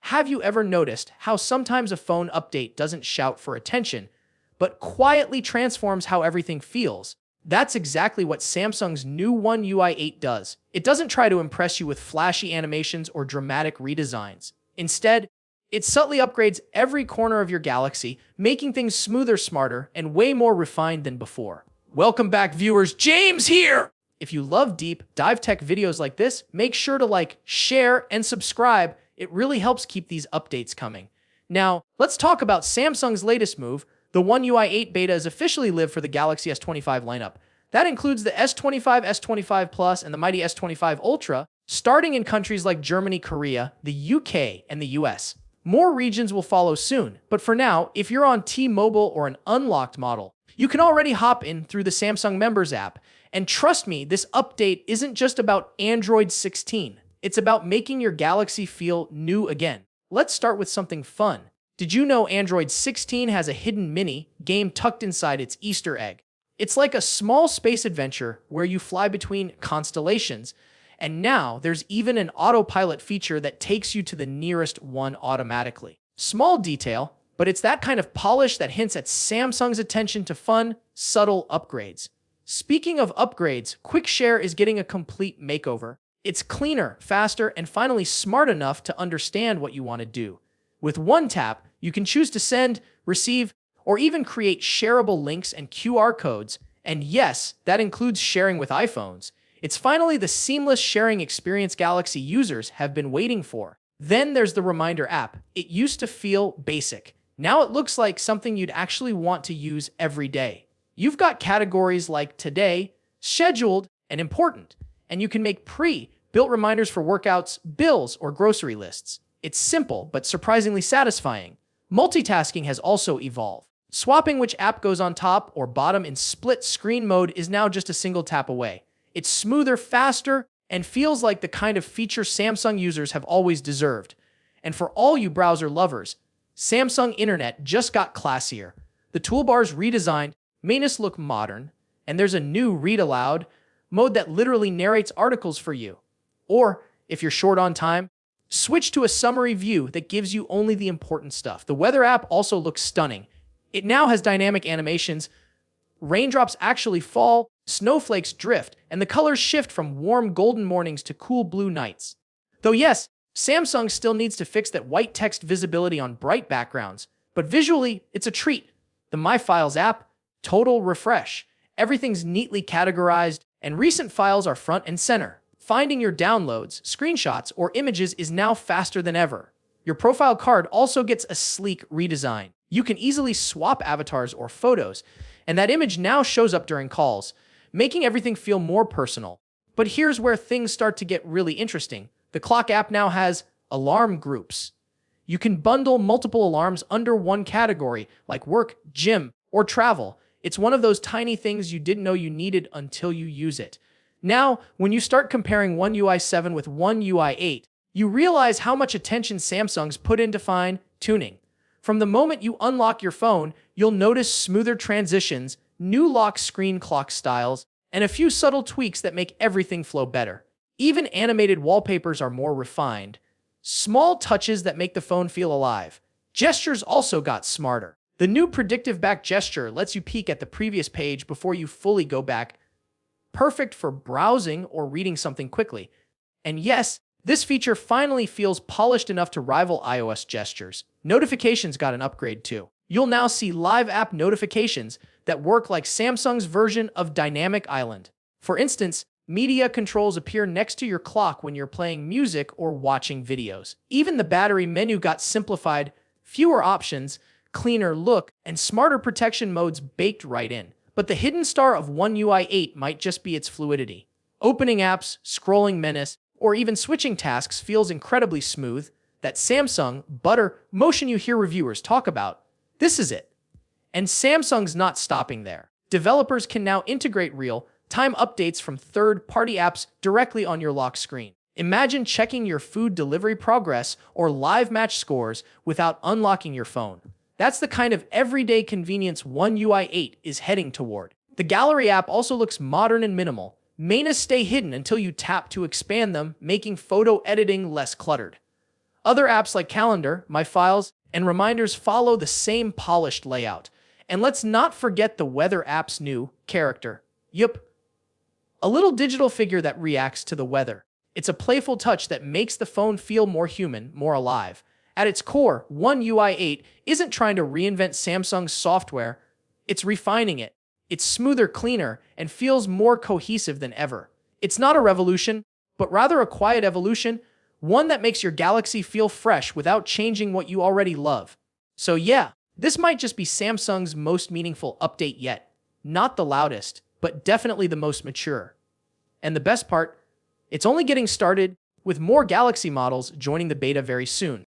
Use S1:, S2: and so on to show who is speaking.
S1: Have you ever noticed how sometimes a phone update doesn't shout for attention, but quietly transforms how everything feels? That's exactly what Samsung's new One UI 8 does. It doesn't try to impress you with flashy animations or dramatic redesigns. Instead, it subtly upgrades every corner of your Galaxy, making things smoother, smarter, and way more refined than before. Welcome back, viewers. James here! If you love deep dive tech videos like this, make sure to like, share, and subscribe. It really helps keep these updates coming. Now, let's talk about Samsung's latest move. The One UI 8 beta is officially live for the Galaxy S25 lineup. That includes the S25, S25 Plus, and the mighty S25 Ultra, starting in countries like Germany, Korea, the UK, and the US. More regions will follow soon, but for now, if you're on T-Mobile or an unlocked model, you can already hop in through the Samsung Members app. And trust me, this update isn't just about Android 16. It's about making your Galaxy feel new again. Let's start with something fun. Did you know Android 16 has a hidden mini game tucked inside its Easter egg? It's like a small space adventure where you fly between constellations, and now there's even an autopilot feature that takes you to the nearest one automatically. Small detail, but it's that kind of polish that hints at Samsung's attention to fun, subtle upgrades. Speaking of upgrades, QuickShare is getting a complete makeover. It's cleaner, faster, and finally smart enough to understand what you want to do. With one tap, you can choose to send, receive, or even create shareable links and QR codes. And yes, that includes sharing with iPhones. It's finally the seamless sharing experience Galaxy users have been waiting for. Then there's the Reminder app. It used to feel basic. Now it looks like something you'd actually want to use every day. You've got categories like Today, Scheduled, and Important, and you can make pre-built reminders for workouts, bills, or grocery lists. It's simple, but surprisingly satisfying. Multitasking has also evolved. Swapping which app goes on top or bottom in split screen mode is now just a single tap away. It's smoother, faster, and feels like the kind of feature Samsung users have always deserved. And for all you browser lovers, Samsung Internet just got classier. The toolbar's redesigned, menus look modern, and there's a new Read Aloud mode that literally narrates articles for you. Or, if you're short on time, switch to a summary view that gives you only the important stuff. The Weather app also looks stunning. It now has dynamic animations. Raindrops actually fall, snowflakes drift, and the colors shift from warm golden mornings to cool blue nights. Though yes, Samsung still needs to fix that white text visibility on bright backgrounds, but visually, it's a treat. The My Files app, total refresh. Everything's neatly categorized, and recent files are front and center. Finding your downloads, screenshots, or images is now faster than ever. Your profile card also gets a sleek redesign. You can easily swap avatars or photos, and that image now shows up during calls, making everything feel more personal. But here's where things start to get really interesting. The Clock app now has alarm groups. You can bundle multiple alarms under one category, like work, gym, or travel. It's one of those tiny things you didn't know you needed until you use it. Now, when you start comparing One UI 7 with One UI 8, you realize how much attention Samsung's put into fine-tuning. From the moment you unlock your phone, you'll notice smoother transitions, new lock screen clock styles, and a few subtle tweaks that make everything flow better. Even animated wallpapers are more refined. Small touches that make the phone feel alive. Gestures also got smarter. The new predictive back gesture lets you peek at the previous page before you fully go back. Perfect for browsing or reading something quickly. And yes, this feature finally feels polished enough to rival iOS gestures. Notifications got an upgrade too. You'll now see live app notifications that work like Samsung's version of Dynamic Island. For instance, media controls appear next to your clock when you're playing music or watching videos. Even the battery menu got simplified, fewer options, cleaner look, and smarter protection modes baked right in. But the hidden star of One UI 8 might just be its fluidity. Opening apps, scrolling menus, or even switching tasks feels incredibly smooth. That Samsung butter motion you hear reviewers talk about. This is it. And Samsung's not stopping there. Developers can now integrate real-time updates from third-party apps directly on your lock screen. Imagine checking your food delivery progress or live match scores without unlocking your phone. That's the kind of everyday convenience One UI 8 is heading toward. The Gallery app also looks modern and minimal. Menus stay hidden until you tap to expand them, making photo editing less cluttered. Other apps like Calendar, My Files, and Reminders follow the same polished layout. And let's not forget the Weather app's new character. Yup, a little digital figure that reacts to the weather. It's a playful touch that makes the phone feel more human, more alive. At its core, One UI 8 isn't trying to reinvent Samsung's software, it's refining it. It's smoother, cleaner, and feels more cohesive than ever. It's not a revolution, but rather a quiet evolution, one that makes your Galaxy feel fresh without changing what you already love. So yeah, this might just be Samsung's most meaningful update yet. Not the loudest, but definitely the most mature. And the best part, it's only getting started, with more Galaxy models joining the beta very soon.